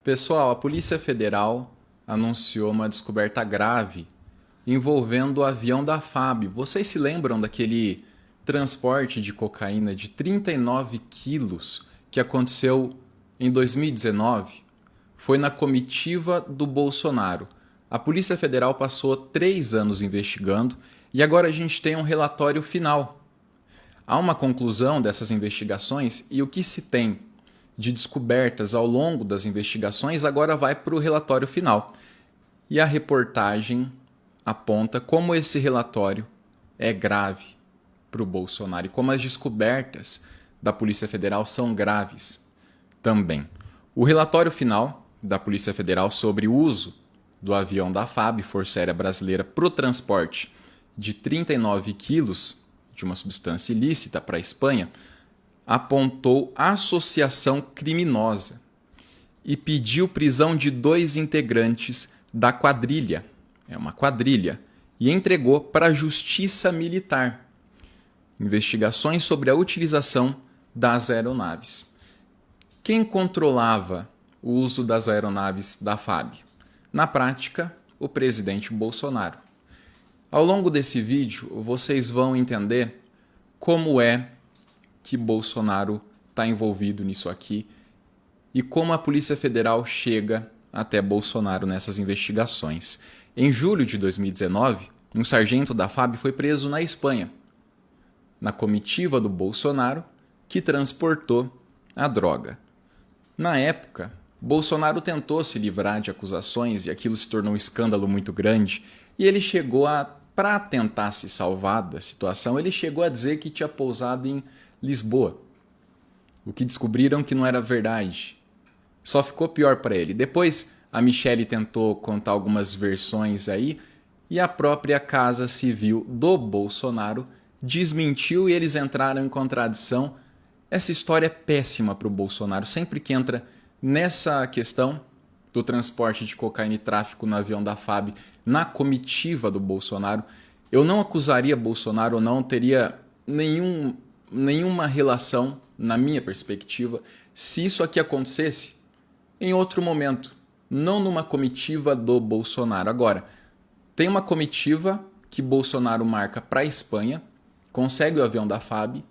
Pessoal, a Polícia Federal anunciou uma descoberta grave envolvendo o avião da FAB. Vocês se lembram daquele transporte de cocaína de 39 quilos que aconteceu em 2019? Foi na comitiva do Bolsonaro. A Polícia Federal passou 3 anos investigando e agora a gente tem um relatório final. Há uma conclusão dessas investigações e o que se tem de descobertas ao longo das investigações agora vai para o relatório final. E a reportagem aponta como esse relatório é grave para o Bolsonaro e como as descobertas da Polícia Federal são graves também. O relatório final da Polícia Federal sobre o uso do avião da FAB, Força Aérea Brasileira, para o transporte de 39 quilos de uma substância ilícita para a Espanha, apontou associação criminosa e pediu prisão de 2 integrantes da quadrilha, é uma quadrilha, e entregou para a Justiça Militar investigações sobre a utilização das aeronaves. Quem controlava o uso das aeronaves da FAB? Na prática, o presidente Bolsonaro. Ao longo desse vídeo, vocês vão entender como é que Bolsonaro está envolvido nisso aqui e como a Polícia Federal chega até Bolsonaro nessas investigações. Em julho de 2019, um sargento da FAB foi preso na Espanha, na comitiva do Bolsonaro, que transportou a droga. Na época, Bolsonaro tentou se livrar de acusações e aquilo se tornou um escândalo muito grande e ele chegou para tentar se salvar da situação, ele chegou a dizer que tinha pousado em Lisboa. O que descobriram que não era verdade. Só ficou pior para ele. Depois a Michelle tentou contar algumas versões aí e a própria Casa Civil do Bolsonaro desmentiu e eles entraram em contradição. Essa história é péssima para o Bolsonaro. Sempre que entra nessa questão do transporte de cocaína e tráfico no avião da FAB, na comitiva do Bolsonaro, eu não acusaria Bolsonaro, ou não teria nenhuma relação, na minha perspectiva, se isso aqui acontecesse em outro momento, não numa comitiva do Bolsonaro. Agora, tem uma comitiva que Bolsonaro marca para a Espanha, consegue o avião da FAB,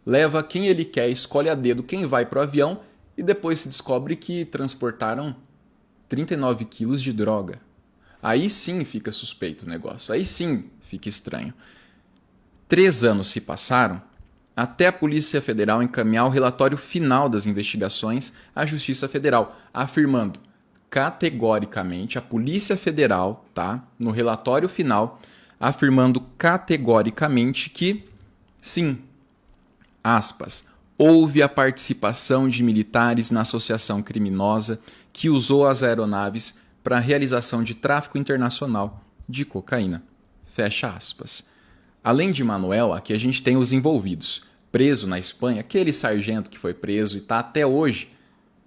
leva quem ele quer, escolhe a dedo quem vai para o avião e depois se descobre que transportaram 39 quilos de droga. Aí sim fica suspeito o negócio, aí sim fica estranho. 3 anos se passaram até a Polícia Federal encaminhar o relatório final das investigações à Justiça Federal, afirmando categoricamente, a Polícia Federal, no relatório final, afirmando categoricamente que, sim, aspas, houve a participação de militares na associação criminosa que usou as aeronaves para a realização de tráfico internacional de cocaína. Fecha aspas. Além de Manuel, aqui a gente tem os envolvidos. Preso na Espanha, aquele sargento que foi preso e está até hoje.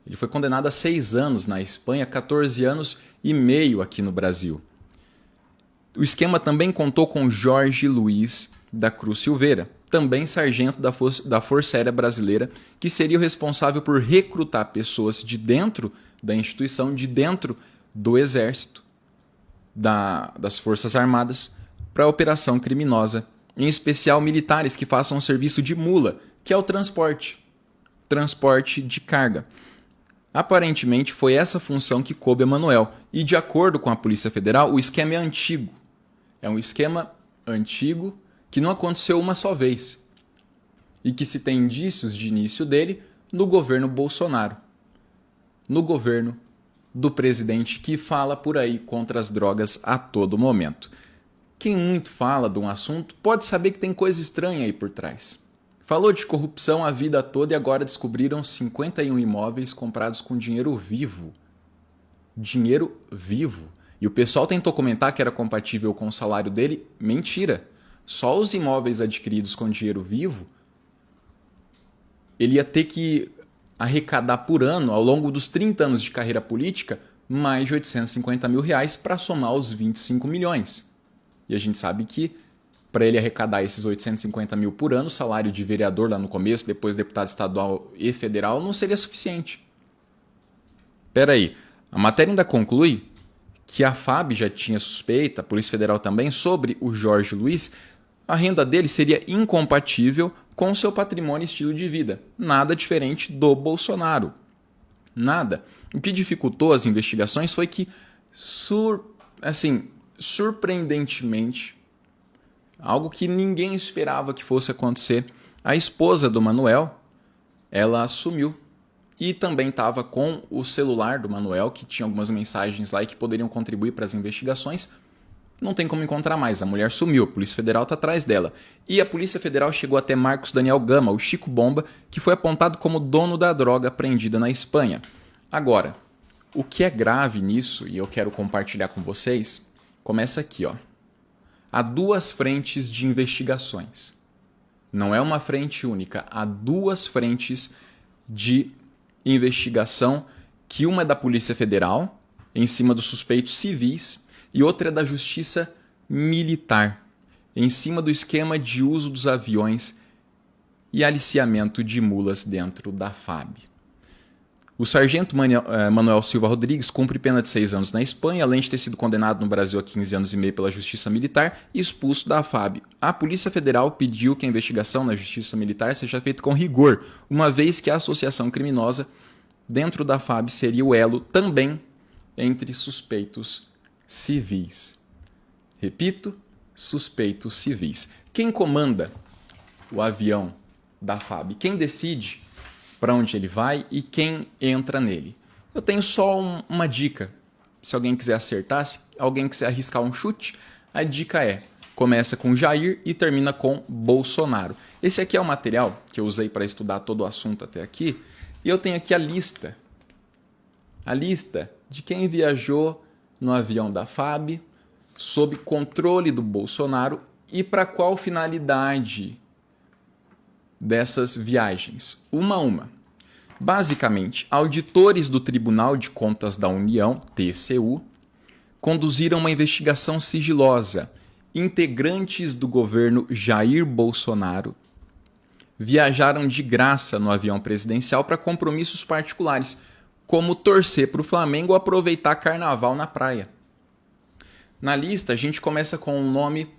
Ele foi condenado a 6 anos na Espanha, 14 anos e meio aqui no Brasil. O esquema também contou com Jorge Luiz da Cruz Silveira, também sargento da Força Aérea Brasileira, que seria o responsável por recrutar pessoas de dentro da instituição, de dentro do Exército, das Forças Armadas, para a operação criminosa, em especial militares que façam o serviço de mula, que é o transporte de carga. Aparentemente foi essa função que coube a Manuel, e de acordo com a Polícia Federal, o esquema é antigo. É um esquema antigo que não aconteceu uma só vez, e que se tem indícios de início dele no governo Bolsonaro, no governo do presidente que fala por aí contra as drogas a todo momento. Quem muito fala de um assunto pode saber que tem coisa estranha aí por trás. Falou de corrupção a vida toda e agora descobriram 51 imóveis comprados com dinheiro vivo. Dinheiro vivo. E o pessoal tentou comentar que era compatível com o salário dele. Mentira. Só os imóveis adquiridos com dinheiro vivo, ele ia ter que arrecadar por ano, ao longo dos 30 anos de carreira política, mais de R$850 mil para somar os 25 milhões. E a gente sabe que, para ele arrecadar esses 850 mil por ano, o salário de vereador lá no começo, depois deputado estadual e federal, não seria suficiente. Peraí, a matéria ainda conclui que a FAB já tinha suspeita, a Polícia Federal também, sobre o Jorge Luiz. A renda dele seria incompatível com seu patrimônio e estilo de vida. Nada diferente do Bolsonaro. Nada. O que dificultou as investigações foi que, surpreendentemente, algo que ninguém esperava que fosse acontecer, a esposa do Manuel, ela sumiu. E também estava com o celular do Manuel, que tinha algumas mensagens lá e que poderiam contribuir para as investigações. Não tem como encontrar mais, a mulher sumiu, a Polícia Federal está atrás dela. E a Polícia Federal chegou até Marcos Daniel Gama, o Chico Bomba, que foi apontado como dono da droga apreendida na Espanha. Agora, o que é grave nisso, e eu quero compartilhar com vocês, começa aqui, ó. Há duas frentes de investigações. Não é uma frente única, há duas frentes de investigação, que uma é da Polícia Federal, em cima dos suspeitos civis, e outra é da Justiça Militar, em cima do esquema de uso dos aviões e aliciamento de mulas dentro da FAB. O sargento Manuel Silva Rodrigues cumpre pena de 6 anos na Espanha, além de ter sido condenado no Brasil a 15 anos e meio pela Justiça Militar e expulso da FAB. A Polícia Federal pediu que a investigação na Justiça Militar seja feita com rigor, uma vez que a associação criminosa dentro da FAB seria o elo também entre suspeitos civis. Repito, suspeitos civis. Quem comanda o avião da FAB? Quem decide para onde ele vai e quem entra nele? Eu tenho só uma dica. Se alguém quiser acertar, se alguém quiser arriscar um chute, a dica é: começa com Jair e termina com Bolsonaro. Esse aqui é o material que eu usei para estudar todo o assunto até aqui. E eu tenho aqui a lista de quem viajou no avião da FAB, sob controle do Bolsonaro e para qual finalidade dessas viagens. Uma a uma. Basicamente, auditores do Tribunal de Contas da União, TCU, conduziram uma investigação sigilosa. Integrantes do governo Jair Bolsonaro viajaram de graça no avião presidencial para compromissos particulares, como torcer para o Flamengo ou aproveitar carnaval na praia. Na lista, a gente começa com um nome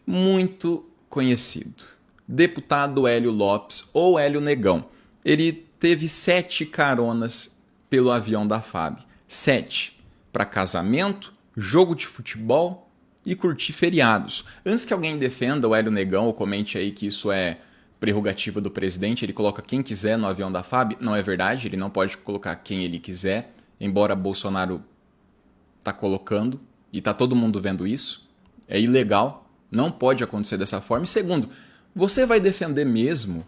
muito conhecido. Deputado Hélio Lopes, ou Hélio Negão. Ele teve 7 caronas pelo avião da FAB. 7 para casamento, jogo de futebol e curtir feriados. Antes que alguém defenda o Hélio Negão ou comente aí que isso é prerrogativa do presidente, ele coloca quem quiser no avião da FAB, não é verdade, ele não pode colocar quem ele quiser, embora Bolsonaro está colocando, e está todo mundo vendo isso, é ilegal, não pode acontecer dessa forma. E segundo, você vai defender mesmo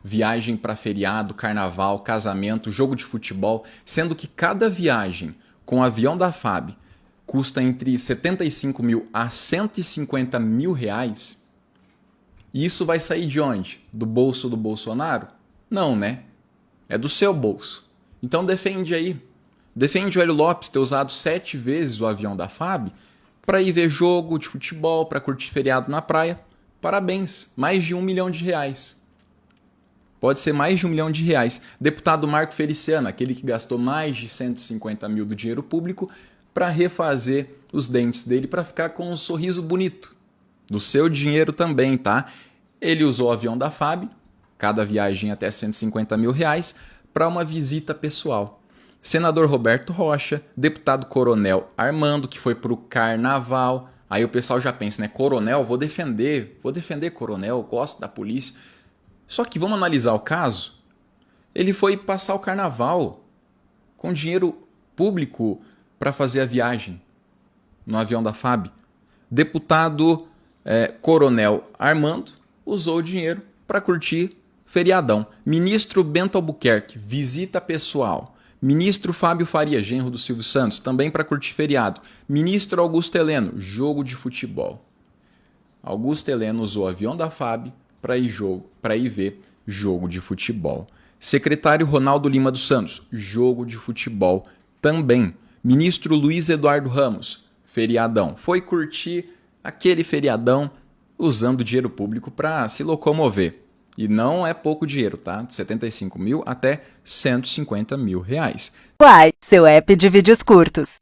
viagem para feriado, carnaval, casamento, jogo de futebol, sendo que cada viagem com o avião da FAB custa entre 75 mil a 150 mil reais? E isso vai sair de onde? Do bolso do Bolsonaro? Não, né? É do seu bolso. Então defende aí. Defende o Hélio Lopes ter usado 7 vezes o avião da FAB para ir ver jogo de futebol, para curtir feriado na praia. Parabéns, mais de R$1 milhão. Pode ser mais de R$1 milhão. Deputado Marco Feliciano, aquele que gastou mais de 150 mil do dinheiro público para refazer os dentes dele para ficar com um sorriso bonito. Do seu dinheiro também, tá? Ele usou o avião da FAB, cada viagem até R$150 mil, para uma visita pessoal. Senador Roberto Rocha, deputado Coronel Armando, que foi para o carnaval. Aí o pessoal já pensa, né? Coronel, vou defender coronel, gosto da polícia. Só que vamos analisar o caso. Ele foi passar o carnaval com dinheiro público para fazer a viagem no avião da FAB. Deputado Coronel Armando usou o dinheiro para curtir feriadão. Ministro Bento Albuquerque, visita pessoal. Ministro Fábio Faria, genro do Silvio Santos, também para curtir feriado. Ministro Augusto Heleno, jogo de futebol. Augusto Heleno usou o avião da FAB para ir ver jogo de futebol. Secretário Ronaldo Lima dos Santos, jogo de futebol também. Ministro Luiz Eduardo Ramos, feriadão. Foi curtir aquele feriadão usando dinheiro público para se locomover. E não é pouco dinheiro, tá? De 75 mil até 150 mil reais. Uai, seu app de vídeos curtos.